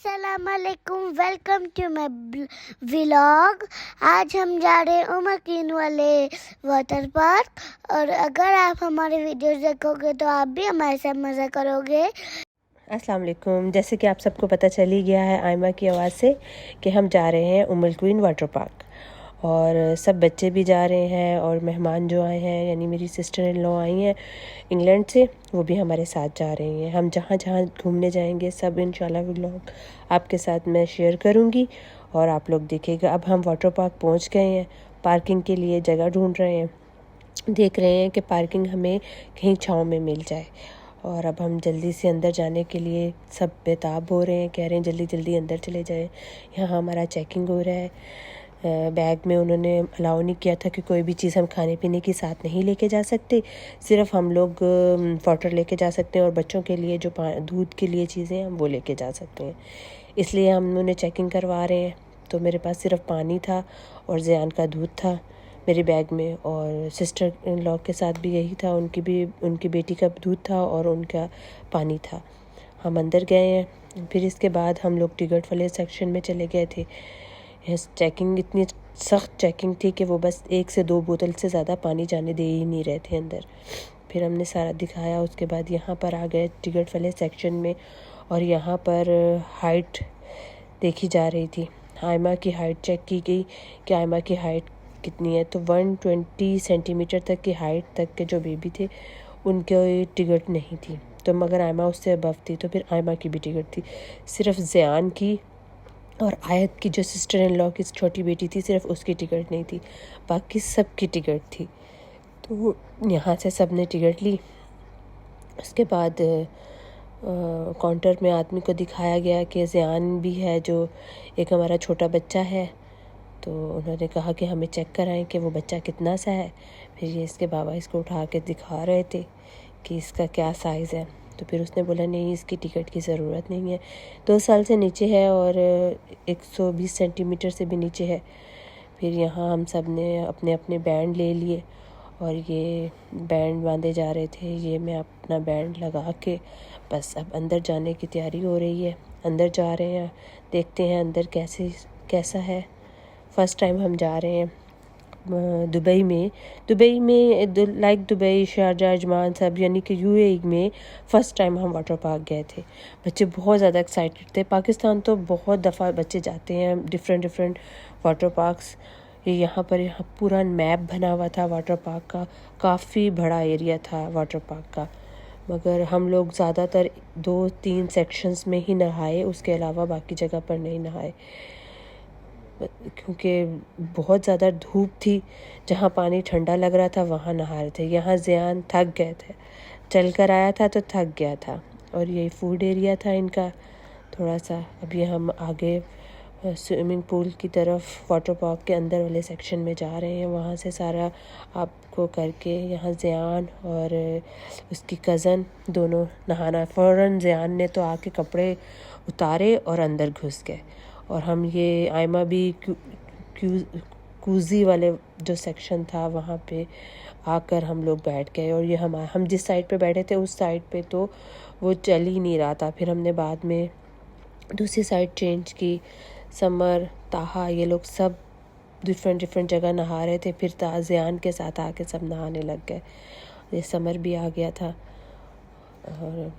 अस्सलामुअलैकुम, welcome to my vlog. आज हम जा रहे हैं उमर क्वीन वाले वाटर पार्क। और अगर आप हमारे वीडियोस देखोगे तो आप भी हमारे साथ मज़ा करोगे। अस्सलाम वालेकुम। जैसे कि आप सबको पता चल ही गया है आयमा की आवाज़ से कि हम जा रहे हैं उमर क्वीन वाटर पार्क, और सब बच्चे भी जा रहे हैं और मेहमान जो आए हैं यानी मेरी सिस्टर इन लॉ आई हैं इंग्लैंड से, वो भी हमारे साथ जा रही हैं। हम जहाँ जहाँ घूमने जाएंगे सब इंशाल्लाह व्लॉग आपके साथ मैं शेयर करूँगी और आप लोग देखिएगा। अब हम वाटर पार्क पहुँच गए हैं, पार्किंग के लिए जगह ढूंढ रहे हैं, देख रहे हैं कि पार्किंग हमें कहीं छाँव में मिल जाए। और अब हम जल्दी से अंदर जाने के लिए सब बेताब हो रहे हैं, कह रहे हैं जल्दी जल्दी अंदर चले जाएं। यहाँ हमारा चेकिंग हो रहा है। बैग में उन्होंने अलाउ नहीं किया था कि कोई भी चीज़ हम खाने पीने की साथ नहीं लेके जा सकते, सिर्फ हम लोग वाटर लेके जा सकते हैं और बच्चों के लिए जो दूध के लिए चीज़ें हम वो लेके जा सकते हैं। इसलिए हम उन्हें चेकिंग करवा रहे हैं। तो मेरे पास सिर्फ पानी था और ज़ियान का दूध था मेरे बैग में, और सिस्टर इन लॉ के साथ भी यही था, उनकी बेटी का दूध था और उनका पानी था। हम अंदर गए हैं, फिर इसके बाद हम लोग टिकट वाले सेक्शन में चले गए थे। चेकिंग इतनी सख्त चेकिंग थी कि वो बस 1 से 2 बोतल से ज़्यादा पानी जाने दे ही नहीं रहे थे अंदर। फिर हमने सारा दिखाया, उसके बाद यहाँ पर आ गए टिकट वाले सेक्शन में, और यहाँ पर हाइट देखी जा रही थी। आयमा की हाइट चेक की गई कि आयमा की हाइट कितनी है। तो 120 सेंटीमीटर तक की हाइट तक के जो बेबी थे उनके टिकट नहीं थी, तो मगर आयमा उससे अबव थी, तो फिर आयमा की भी टिकट थी। सिर्फ ज़ियान की और आयत की जो सिस्टर इन लॉ की छोटी बेटी थी, सिर्फ उसकी टिकट नहीं थी, बाकी सब की टिकट थी। तो यहाँ से सब ने टिकट ली। उसके बाद काउंटर में आदमी को दिखाया गया कि ज़ियान भी है, जो एक हमारा छोटा बच्चा है। तो उन्होंने कहा कि हमें चेक कराएं कि वो बच्चा कितना सा है। फिर ये इसके बाबा इसको उठा के दिखा रहे थे कि इसका क्या साइज़ है। तो फिर उसने बोला नहीं, इसकी टिकट की ज़रूरत नहीं है, 2 साल से नीचे है और 120 सेंटीमीटर से भी नीचे है। फिर यहाँ हम सब ने अपने अपने बैंड ले लिए और ये बैंड बांधे जा रहे थे। ये मैं अपना बैंड लगा के बस अब अंदर जाने की तैयारी हो रही है। अंदर जा रहे हैं, देखते हैं अंदर कैसा है। फ़र्स्ट टाइम हम जा रहे हैं दुबई में लाइक दुबई, शारजा, अजमान सब यानी कि यूएई में फ़र्स्ट टाइम हम वाटर पार्क गए थे। बच्चे बहुत ज़्यादा एक्साइटेड थे। पाकिस्तान तो बहुत दफ़ा बच्चे जाते हैं डिफरेंट वाटर पार्क्स। यहाँ पूरा मैप बना हुआ था वाटर पार्क का, काफ़ी बड़ा एरिया था वाटर पार्क का, मगर हम लोग ज़्यादातर 2-3 सेक्शंस में ही नहाए, उसके अलावा बाकी जगह पर नहीं नहाए क्योंकि बहुत ज़्यादा धूप थी। जहाँ पानी ठंडा लग रहा था वहाँ नहा रहे थे। यहाँ ज़ियान थक गए थे, चल कर आया था तो थक गया था। और ये फूड एरिया था इनका थोड़ा सा। अभी हम आगे स्विमिंग पूल की तरफ वाटर पार्क के अंदर वाले सेक्शन में जा रहे हैं। वहाँ से सारा आपको करके यहाँ ज़ियान और उसकी कज़न दोनों नहाना। फ़ौरन ज़ियान ने तो आके कपड़े उतारे और अंदर घुस गए, और हम ये आयमा भी कूज़ी वाले जो सेक्शन था वहाँ पे आकर हम लोग बैठ गए। और ये हम जिस साइड पे बैठे थे उस साइड पे तो वो चल ही नहीं रहा था। फिर हमने बाद में दूसरी साइड चेंज की। समर, ताहा, ये लोग सब डिफरेंट जगह नहा रहे थे। फिर ज़ियान के साथ आके सब नहाने लग गए। ये समर भी आ गया था और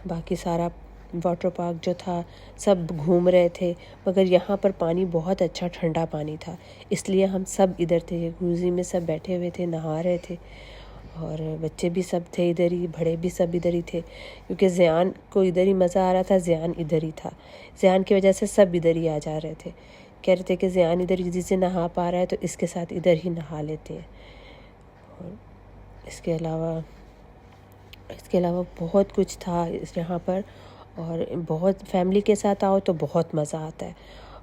बाकी सारा वाटर पार्क जो था सब घूम रहे थे। मगर यहाँ पर पानी बहुत अच्छा ठंडा पानी था, इसलिए हम सब इधर थे, क्रूज़ी में सब बैठे हुए थे, नहा रहे थे। और बच्चे भी सब थे इधर ही, बड़े भी सब इधर ही थे, क्योंकि ज़ियान को इधर ही मज़ा आ रहा था। ज़ियान इधर ही था, ज़ियान की वजह से सब इधर ही आ जा रहे थे। कह रहे थे कि ज़ियान इधर इजी से नहा पा रहा है तो इसके साथ इधर ही नहा लेते हैं। और इसके अलावा बहुत कुछ था यहाँ पर, और बहुत फैमिली के साथ आओ तो बहुत मज़ा आता है।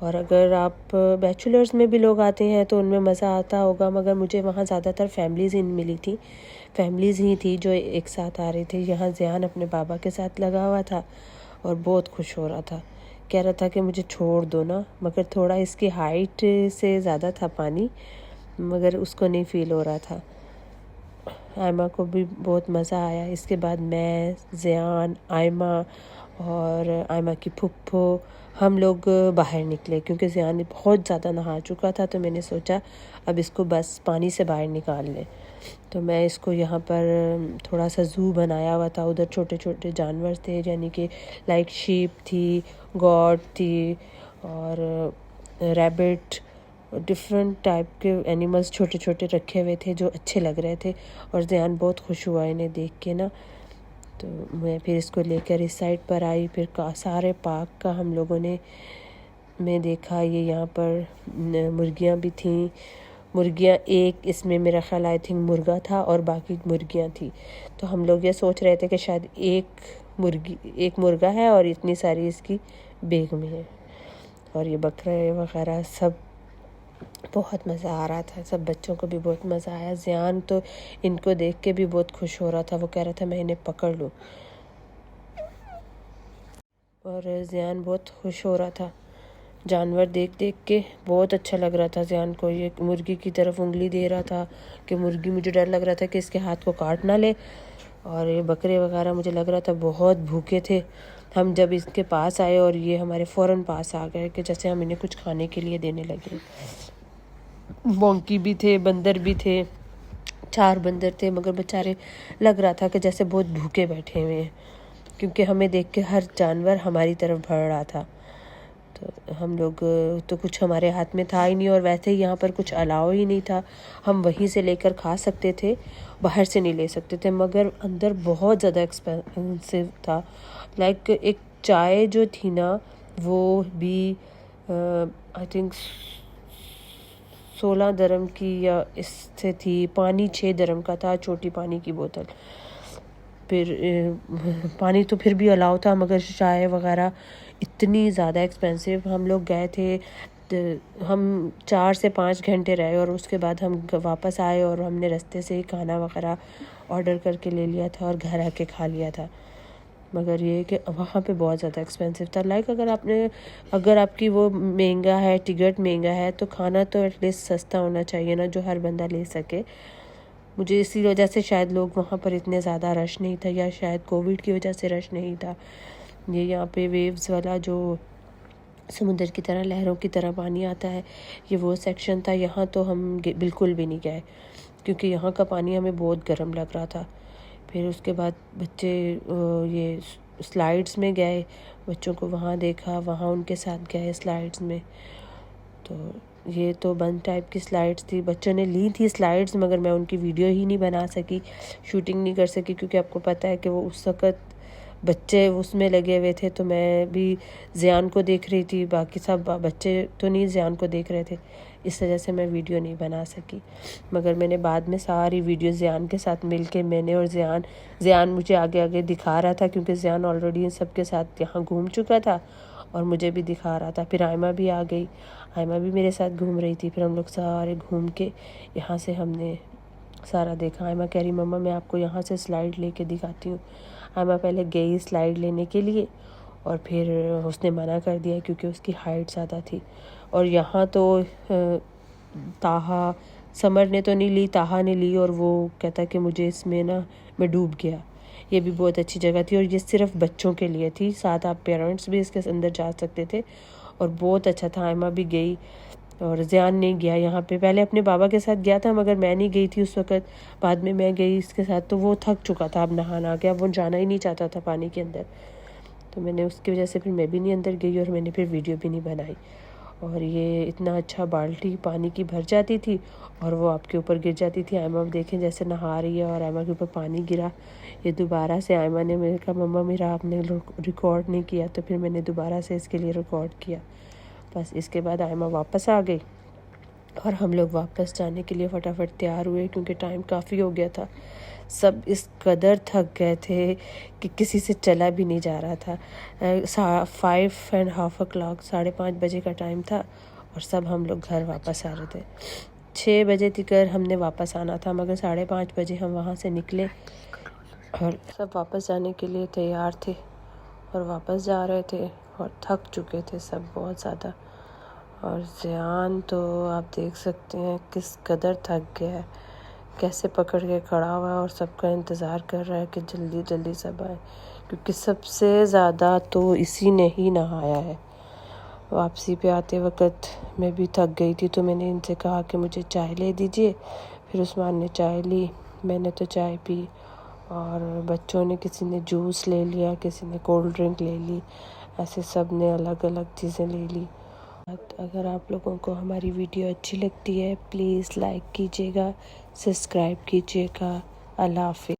और अगर आप बैचलर्स में भी लोग आते हैं तो उनमें मज़ा आता होगा, मगर मुझे वहाँ ज़्यादातर फैमिलीज़ ही मिली थी, फैमिलीज़ ही थी जो एक साथ आ रही थी। यहाँ ज़ियान अपने बाबा के साथ लगा हुआ था और बहुत खुश हो रहा था, कह रहा था कि मुझे छोड़ दो ना, मगर थोड़ा इसकी हाइट से ज़्यादा था पानी, मगर उसको नहीं फ़ील हो रहा था। आयमा को भी बहुत मज़ा आया। इसके बाद मैं, ज़ियान, आयमा और आयमा की फुप्पो, हम लोग बाहर निकले क्योंकि ज़ियान बहुत ज़्यादा नहा चुका था। तो मैंने सोचा अब इसको बस पानी से बाहर निकाल लें। तो मैं इसको यहाँ पर थोड़ा सा ज़ू बनाया हुआ था, उधर छोटे छोटे जानवर थे, यानी कि लाइक शीप थी, गॉट थी और रैबिट, डिफरेंट टाइप के एनिमल्स छोटे छोटे रखे हुए थे जो अच्छे लग रहे थे। और ज़ियान बहुत खुश हुआ इन्हें देख के ना। तो मैं फिर इसको लेकर इस साइड पर आई। फिर सारे पार्क का हम लोगों ने मैं देखा। ये यहाँ पर मुर्गियाँ भी थीं। मुर्गियाँ एक इसमें मेरा ख्याल आई थिंक मुर्गा था और बाकी मुर्गियाँ थी। तो हम लोग ये सोच रहे थे कि शायद एक मुर्गा है और इतनी सारी इसकी बेग में है। और ये बकरे वगैरह सब, बहुत मज़ा आ रहा था। सब बच्चों को भी बहुत मज़ा आया। ज़ियान तो इनको देख के भी बहुत खुश हो रहा था, वो कह रहा था मैं इन्हें पकड़ लूँ। और ज़ियान बहुत खुश हो रहा था जानवर देख देख के, बहुत अच्छा लग रहा था ज़ियान को। ये मुर्गी की तरफ उंगली दे रहा था कि मुर्गी, मुझे डर लग रहा था कि इसके हाथ को काट ना ले। और ये बकरे वगैरह मुझे लग रहा था बहुत भूखे थे। हम जब इसके पास आए और ये हमारे फ़ौरन पास आ गए कि जैसे हम इन्हें कुछ खाने के लिए देने लगे। मोंकी भी थे, बंदर भी थे, 4 बंदर थे, मगर बेचारे लग रहा था कि जैसे बहुत भूखे बैठे हुए हैं, क्योंकि हमें देख के हर जानवर हमारी तरफ बढ़ रहा था। तो हम लोग तो कुछ हमारे हाथ में था ही नहीं, और वैसे ही यहाँ पर कुछ अलाउ ही नहीं था। हम वहीं से लेकर खा सकते थे, बाहर से नहीं ले सकते थे। मगर अंदर बहुत ज़्यादा एक्सपेंसिव था। लाइक एक चाय जो थी ना, वो भी आई थिंक 16 दरम की या इससे थी। पानी 6 दरम का था, छोटी पानी की बोतल। फिर पानी तो फिर भी अलाउ था, मगर चाय वगैरह इतनी ज़्यादा एक्सपेंसिव। हम लोग गए थे तो हम 4 से 5 घंटे रहे और उसके बाद हम वापस आए और हमने रास्ते से ही खाना वगैरह ऑर्डर करके ले लिया था और घर आके खा लिया था। मगर ये कि वहाँ पे बहुत ज़्यादा एक्सपेंसिव था। लाइक अगर आपकी वो महंगा है, टिकट महंगा है, तो खाना तो एटलीस्ट सस्ता होना चाहिए ना, जो हर बंदा ले सके। मुझे इसी वजह से शायद लोग वहाँ पर इतने ज़्यादा रश नहीं था, या शायद कोविड की वजह से रश नहीं था। ये यहाँ पे वेव्स वाला जो समुद्र की तरह लहरों की तरह पानी आता है, ये वो सेक्शन था। यहाँ तो हम बिल्कुल भी नहीं गए, क्योंकि यहाँ का पानी हमें बहुत गर्म लग रहा था। फिर उसके बाद बच्चे ये स्लाइड्स में गए, बच्चों को वहाँ देखा, वहाँ उनके साथ गए स्लाइड्स में। तो ये तो बंद टाइप की स्लाइड्स थी, बच्चों ने ली थी स्लाइड्स, मगर मैं उनकी वीडियो ही नहीं बना सकी, शूटिंग नहीं कर सकी, क्योंकि आपको पता है कि वो उस वक़्त बच्चे उसमें लगे हुए थे। तो मैं भी ज़ियान को देख रही थी, बाकी सब बच्चे तो नहीं ज़ियान को देख रहे थे, इस वजह से मैं वीडियो नहीं बना सकी। मगर मैंने बाद में सारी वीडियो ज़ियान के साथ मिलके, मैंने और ज़ियान मुझे आगे आगे दिखा रहा था, क्योंकि ज़ियान ऑलरेडी इन सब के साथ यहाँ घूम चुका था और मुझे भी दिखा रहा था। फिर आयमा भी आ गई, आयमा भी मेरे साथ घूम रही थी। फिर हम लोग सारे घूम के यहाँ से हमने सारा देखा। आयमा कह रही मम्मा मैं आपको यहाँ से स्लाइड लेके दिखाती हूँ। आयमा पहले गई स्लाइड लेने के लिए, और फिर उसने मना कर दिया क्योंकि उसकी हाइट ज़्यादा थी। और यहाँ तो ताहा, समर ने तो नहीं ली, ताहा ने ली, और वो कहता कि मुझे इसमें ना मैं डूब गया। ये भी बहुत अच्छी जगह थी, और ये सिर्फ बच्चों के लिए थी, साथ आप पेरेंट्स भी इसके अंदर जा सकते थे, और बहुत अच्छा था। आयमा भी गई और ज़ियान नहीं गया यहाँ पे। पहले अपने बाबा के साथ गया था, मगर मैं नहीं गई थी उस वक़्त, बाद में मैं गई इसके साथ। तो वो थक चुका था, अब नहाना आ गया, वो जाना ही नहीं चाहता था पानी के अंदर। तो मैंने उसकी वजह से फिर मैं भी नहीं अंदर गई, और मैंने फिर वीडियो भी नहीं बनाई। और ये इतना अच्छा बाल्टी पानी की भर जाती थी और वो आपके ऊपर गिर जाती थी। आयमा देखें जैसे नहा रही है और आयमा के ऊपर पानी गिरा। ये दोबारा से आयमा ने मेरे कहा मम्मा मेरा आपने रिकॉर्ड नहीं किया, तो फिर मैंने दोबारा से इसके लिए रिकॉर्ड किया। बस इसके बाद आयमा वापस आ गई और हम लोग वापस जाने के लिए फटाफट तैयार हुए, क्योंकि टाइम काफ़ी हो गया था। सब इस कदर थक गए थे कि किसी से चला भी नहीं जा रहा था। 5:30 o'clock, 5:30 बजे का टाइम था, और सब हम लोग घर वापस आ रहे थे। 6 बजे तक हमने वापस आना था, मगर 5:30 बजे हम वहाँ से निकले और सब वापस जाने के लिए तैयार थे और वापस जा रहे थे, और थक चुके थे सब बहुत ज़्यादा। और ज़ियान तो आप देख सकते हैं किस कदर थक गया है, कैसे पकड़ के खड़ा हुआ है और सबका इंतज़ार कर रहा है कि जल्दी जल्दी सब आए, क्योंकि सबसे ज़्यादा तो इसी ने ही नहाया है। वापसी पे आते वक्त मैं भी थक गई थी, तो मैंने इनसे कहा कि मुझे चाय ले दीजिए। फिर उस्मान ने चाय ली, मैंने तो चाय पी, और बच्चों ने किसी ने जूस ले लिया, किसी ने कोल्ड ड्रिंक ले ली, ऐसे सब ने अलग अलग चीज़ें ले ली। अगर आप लोगों को हमारी वीडियो अच्छी लगती है प्लीज़ लाइक कीजिएगा, सब्सक्राइब कीजिएगा। अल्लाह हाफ़िज़।